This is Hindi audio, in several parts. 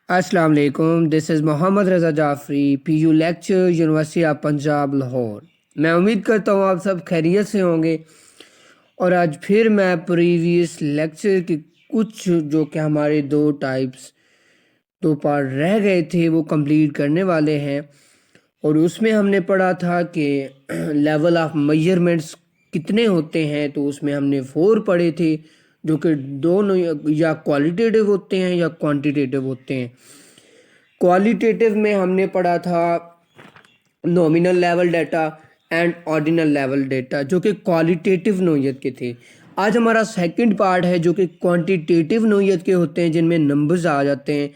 अस्सलाम वालेकुम, this is Mohammad Raza Jafri, PU lecture, university of Punjab Lahore. मैं उम्मीद करता हूँ आप सब खैरियत से होंगे और आज फिर मैं प्रीवियस लेक्चर के कुछ जो कि हमारे दो पार्ट रह गए थे वो कंप्लीट करने वाले हैं। और उसमें हमने पढ़ा था कि लेवल ऑफ मेजरमेंट्स कितने होते हैं, तो उसमें हमने 4 पढ़े थे जो कि दोनों या क्वालिटेटिव होते हैं या क्वांटिटेटिव होते हैं। क्वालिटेटिव में हमने पढ़ा था nominal level data and ordinal level data जो कि क्वालिटेटिव नोयत के थे। आज हमारा सेकंड पार्ट है जो कि क्वांटिटेटिव नोयत के होते हैं, जिनमें नंबर्स आ जाते हैं,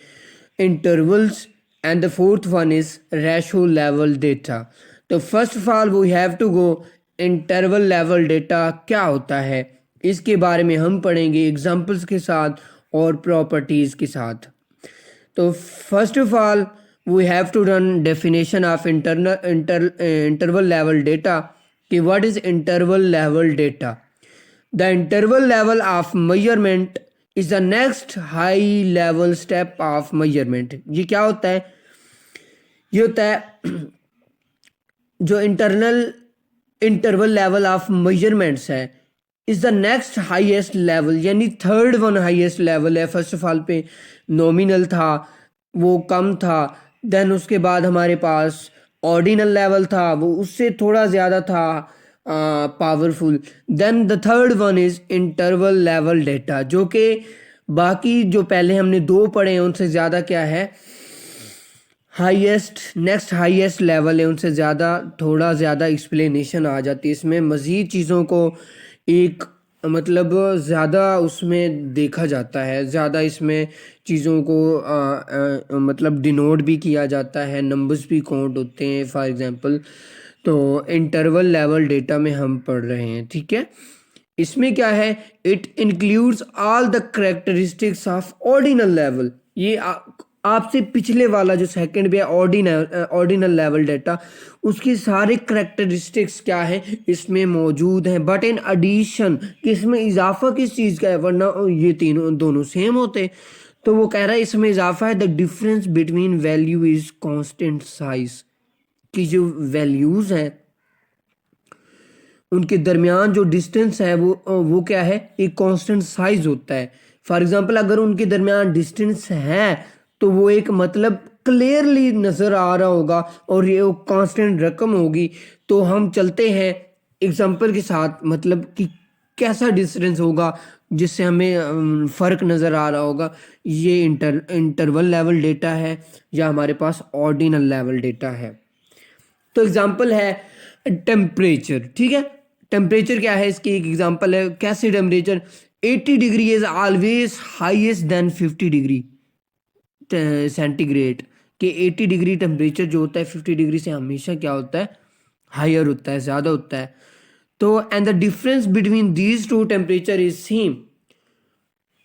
intervals, and the fourth one is ratio level data. तो first of all we have to go interval level data क्या होता है, इसके बारे में हम पढ़ेंगे एग्जांपल्स के साथ और प्रॉपर्टीज़ के साथ। तो first of all we have to run definition of interval level data कि what is interval level data. The interval level of measurement is the next high level step of measurement. ये क्या होता है? ये होता है जो इंटरवल लेवल ऑफ मेजरमेंट्स है is the next highest level, यानी थर्ड वन हाईएस्ट लेवल है। फर्स्ट ऑफ ऑल पे नॉमिनल था, वो कम था, देन उसके बाद हमारे पास ऑर्डिनल लेवल था, वो उससे थोड़ा ज़्यादा था powerful. Then the third one is interval level data जो कि बाकी जो पहले हमने 2 पढ़े हैं उनसे ज़्यादा क्या है, हाईएस्ट, नेक्स्ट हाईएस्ट लेवल है, उनसे ज़्यादा थोड़ा ज़्यादा एक्सप्लेनेशन आ जाती है इसमें, मज़ीद चीज़ों को एक मतलब ज़्यादा उसमें देखा जाता है, ज़्यादा इसमें चीज़ों को मतलब डिनोट भी किया जाता है, नंबर्स भी काउंट होते हैं फॉर एग्जांपल। तो इंटरवल लेवल डेटा में हम पढ़ रहे हैं, ठीक है। इसमें क्या है, it includes all the characteristics of ordinal level. ये आपसे पिछले वाला जो सेकंड भी है ऑर्डिनल लेवल डाटा, उसकी सारे करेक्टरिस्टिक्स क्या है इसमें मौजूद हैं, बट इन एडिशन इसमें इजाफा किस चीज़ का है, वरना ये तीनों दोनों सेम होते। तो वो कह रहा है इसमें इजाफा है the difference between value is constant size, की जो वैल्यूज़ हैं उनके दरमियान जो डिस्टेंस है वो क्या है, एक कांस्टेंट साइज होता है। फॉर एग्जांपल अगर उनके दरमियान डिस्टेंस है तो वो एक मतलब क्लियरली नज़र आ रहा होगा और ये वो कांस्टेंट रकम होगी। तो हम चलते हैं एग्जांपल के साथ, मतलब कि कैसा डिस्टेंस होगा जिससे हमें फ़र्क नज़र आ रहा होगा। ये इंटरवल लेवल डेटा है या हमारे पास ऑर्डिनल लेवल डेटा है। तो एग्जांपल है टेम्परेचर, ठीक है। टेम्परेचर क्या है, इसकी एक एग्जांपल है कैसे temperature 80 degree is always highest than 50 degree centigrade, कि 80 डिग्री टेम्परेचर जो होता है 50 डिग्री से हमेशा क्या होता है, हायर होता है, ज़्यादा होता है। तो and the difference between these two temperature is same.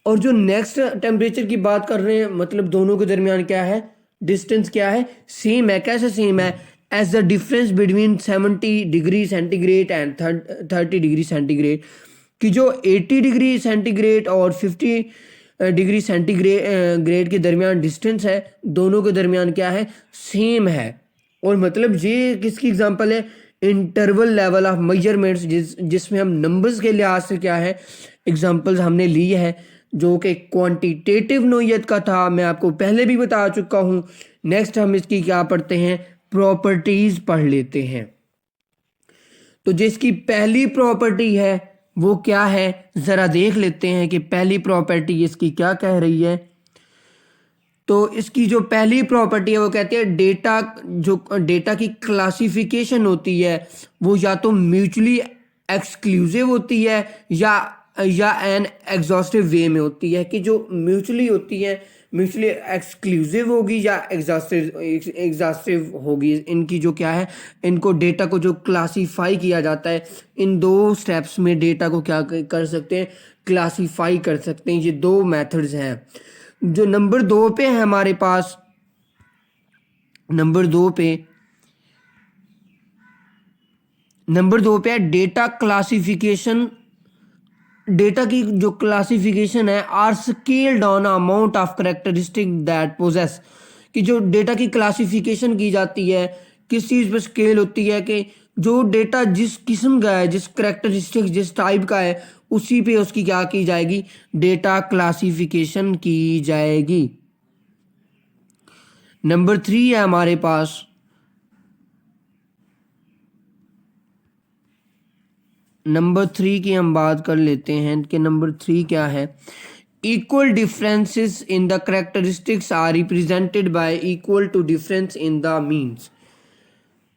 और जो नेक्स्ट टेम्परेचर की बात कर रहे हैं, मतलब दोनों के दरमियान क्या है, डिस्टेंस क्या है, सेम है। कैसे सेम है? As the difference between 70 degree centigrade and 30 degree centigrade, कि जो 80 डिग्री सेंटीग्रेड और 50 डिग्री सेंटीग्रेड ग्रेड के दरमियान डिस्टेंस है, दोनों के दरमियान क्या है, सेम है। और मतलब ये किसकी एग्जांपल है, इंटरवल लेवल ऑफ मेजरमेंट्स, जिसमें हम नंबर्स के लिहाज से क्या है एग्जांपल्स हमने ली है, जो कि क्वांटिटेटिव नोयत का था, मैं आपको पहले भी बता चुका हूँ। नेक्स्ट हम इसकी क्या पढ़ते हैं, प्रॉपर्टीज पढ़ लेते हैं। तो जिसकी पहली प्रॉपर्टी है वो क्या है, जरा देख लेते हैं कि पहली प्रॉपर्टी इसकी क्या कह रही है। तो इसकी जो पहली प्रॉपर्टी है वो कहती है डेटा, जो डेटा की क्लासिफिकेशन होती है वो या तो म्यूचुअली एक्सक्लूसिव होती है या एन एग्जॉस्टिव वे में होती है, कि जो म्यूचुअली होती है म्यूचुअली एक्सक्लूसिव होगी या एग्जॉस्टिव होगी। इनकी जो क्या है, इनको डेटा को जो क्लासीफाई किया जाता है, इन 2 स्टेप्स में डेटा को क्या कर सकते हैं, क्लासीफाई कर सकते हैं। ये 2 मेथड्स हैं। जो नंबर 2 पे है हमारे पास, नंबर 2 पे है डेटा क्लासिफिकेशन डेटा की जो क्लासिफिकेशन है are scaled on amount of characteristic that possess, कि जो डेटा की क्लासिफिकेशन की जाती है किस चीज़ पर स्केल होती है कि जो डेटा जिस किस्म का है, जिस करेक्टरिस्टिक जिस टाइप का है, उसी पे उसकी क्या की जाएगी, डेटा क्लासिफिकेशन की जाएगी। नंबर 3 है हमारे पास, नंबर 3 की हम बात कर लेते हैं कि नंबर 3 क्या है। Equal differences in the characteristics are represented by equal to difference in the means.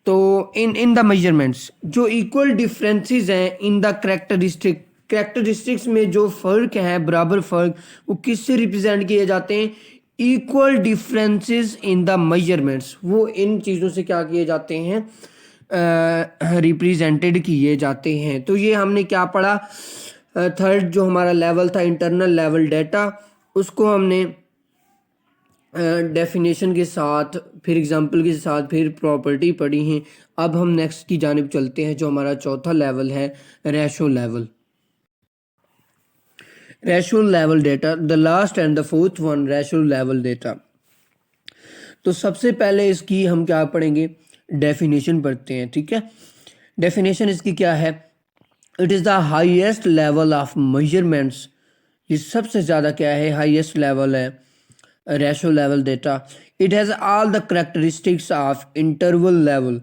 तो इन द मेजरमेंट्स जो इक्वल डिफरेंसेस हैं इन द करेक्टरिस्टिक्स में जो फ़र्क है, बराबर फ़र्क, वो किससे रिप्रेजेंट किए जाते हैं, equal differences in the measurements, वो इन चीज़ों से क्या किए जाते हैं, रिप्रेजेंटेड किए जाते हैं। तो ये हमने क्या पढ़ा, थर्ड जो हमारा लेवल था इंटरनल लेवल डाटा, उसको हमने डेफिनेशन के साथ, फिर एग्जांपल के साथ, फिर प्रॉपर्टी पढ़ी हैं। अब हम नेक्स्ट की जानिब चलते हैं जो हमारा चौथा लेवल है, ratio level. Ratio level data, the last and the fourth one, ratio level data. तो सबसे पहले इसकी हम क्या पढ़ेंगे, डेफिनेशन पढ़ते हैं, ठीक है। डेफिनेशन इसकी क्या है, it is the highest level of measurements, ये सबसे ज़्यादा क्या है, हाईएस्ट लेवल है ratio level data. It has all the characteristics of interval level,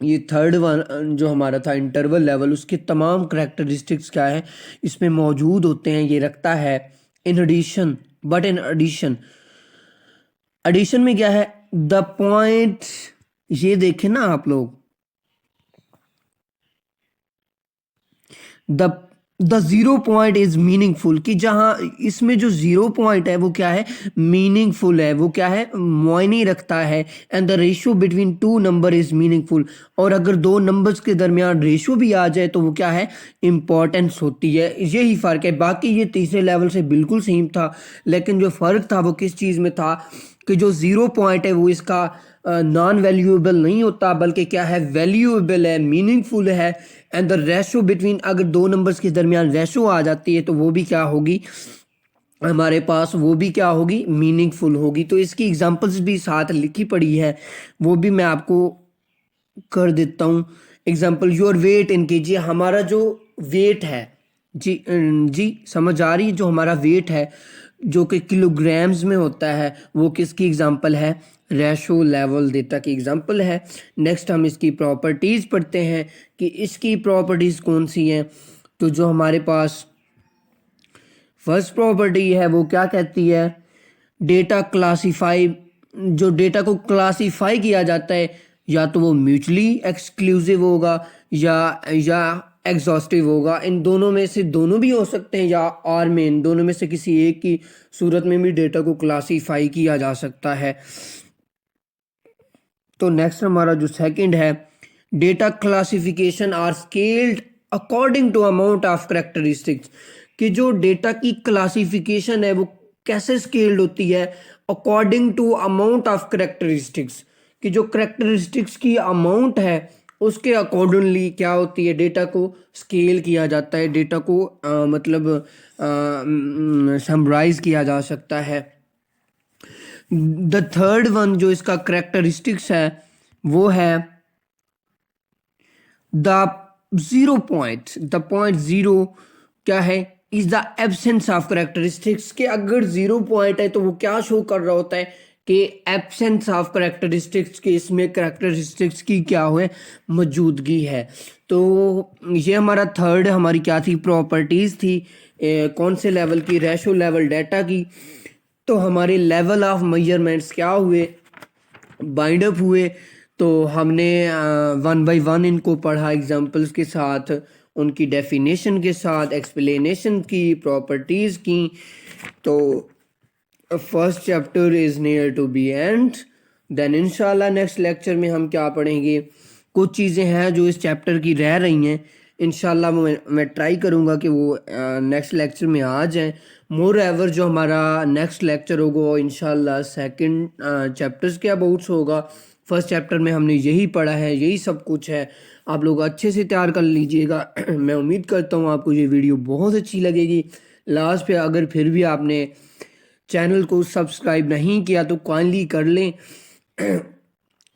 ये थर्ड वन जो हमारा था इंटरवल लेवल, उसके तमाम करेक्टरिस्टिक्स क्या है इसमें मौजूद होते हैं, ये रखता है। In addition, but in addition, addition में क्या है, द पॉइंट, ये देखें ना आप लोग, the zero point is meaningful, कि जहाँ इसमें जो जीरो पॉइंट है वो क्या है, मीनिंगफुल है, वो क्या है, मायने रखता है। And the ratio between two number is meaningful, और अगर दो नंबर्स के दरमियान रेशियो भी आ जाए तो वो क्या है, इम्पॉर्टेंस होती है। यही फ़र्क है, बाकी ये तीसरे लेवल से बिल्कुल सेम था, लेकिन जो फ़र्क था वो किस चीज़ में था कि जो ज़ीरो पॉइंट है वो इसका नॉन वैल्यूएबल नहीं होता, बल्कि क्या है, वैल्यूएबल है, मीनिंगफुल है। एंड द रेशो बिटवीन, अगर दो नंबर्स के दरमियान रेशो आ जाती है तो वो भी क्या होगी हमारे पास, वो भी क्या होगी, मीनिंगफुल होगी। तो इसकी एग्जांपल्स भी साथ लिखी पड़ी है, वो भी मैं आपको कर देता हूँ। Example, your weight in KG, हमारा जो वेट है, जी समझ आ रही है, जो हमारा वेट है जो कि किलोग्राम्स में होता है, वो किसकी एग्जांपल है, रेशो लेवल डेटा की एग्जांपल है। नेक्स्ट हम इसकी प्रॉपर्टीज़ पढ़ते हैं कि इसकी प्रॉपर्टीज़ कौन सी हैं। तो जो हमारे पास फर्स्ट प्रॉपर्टी है वो क्या कहती है, डेटा क्लासीफाई, जो डेटा को क्लासीफाई किया जाता है या तो वो म्यूचुअली एक्सक्लूसिव होगा या एग्जॉस्टिव होगा। इन दोनों में से दोनों भी हो सकते हैं, या और में इन दोनों में से किसी एक की सूरत में भी डेटा को क्लासीफाई किया जा सकता है। तो नेक्स्ट हमारा जो सेकंड है, data classification are scaled according to amount of characteristics, कि जो डेटा की क्लासिफिकेशन है वो कैसे स्केल्ड होती है, according to amount of characteristics, कि जो करेक्टरिस्टिक्स की अमाउंट है उसके अकॉर्डिंगली क्या होती है, डेटा को स्केल किया जाता है, डेटा को मतलब समराइज किया जा सकता है। द थर्ड वन जो इसका करेक्टरिस्टिक्स है वो है the zero point, the point zero क्या है, is the absence of characteristics, के अगर जीरो पॉइंट है तो वो क्या शो कर रहा होता है कि एब्सेंस ऑफ करेक्टरिस्टिक्स, के इसमें करेक्टरिस्टिक्स की क्या है, मौजूदगी है। तो ये हमारा थर्ड, हमारी क्या थी, प्रॉपर्टीज़ थी, कौन से लेवल की, रेशो लेवल डाटा की। तो हमारे लेवल ऑफ मेजरमेंट्स क्या हुए, बाइंड अप हुए। तो हमने वन बाय वन इनको पढ़ा, एग्जांपल्स के साथ, उनकी डेफिनेशन के साथ, एक्सप्लेनेशन की, प्रॉपर्टीज़ की। तो first chapter is near to be end. Then इंशाल्लाह नेक्स्ट लेक्चर में हम क्या पढ़ेंगे, कुछ चीज़ें हैं जो इस चैप्टर की रह रही हैं, इंशाल्लाह मैं ट्राई करूँगा कि वो नेक्स्ट लेक्चर में आ जाएँ। मोर एवर जो हमारा नेक्स्ट लेक्चर होगा वो इंशाल्लाह सेकंड चैप्टर्स के अबाउट्स होगा। फर्स्ट चैप्टर में हमने यही पढ़ा है, यही सब कुछ है। आप लोग अच्छे से तैयार कर लीजिएगा। मैं उम्मीद करता हूँ आपको ये वीडियो बहुत अच्छी लगेगी। लास्ट पे अगर फिर भी आपने चैनल को सब्सक्राइब नहीं किया तो काइंडली कर लें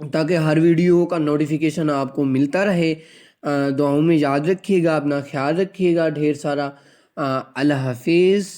ताकि हर वीडियो का नोटिफिकेशन आपको मिलता रहे। दुआओं में याद रखिएगा, अपना ख्याल रखिएगा ढेर सारा। अल्लाह हाफिज़।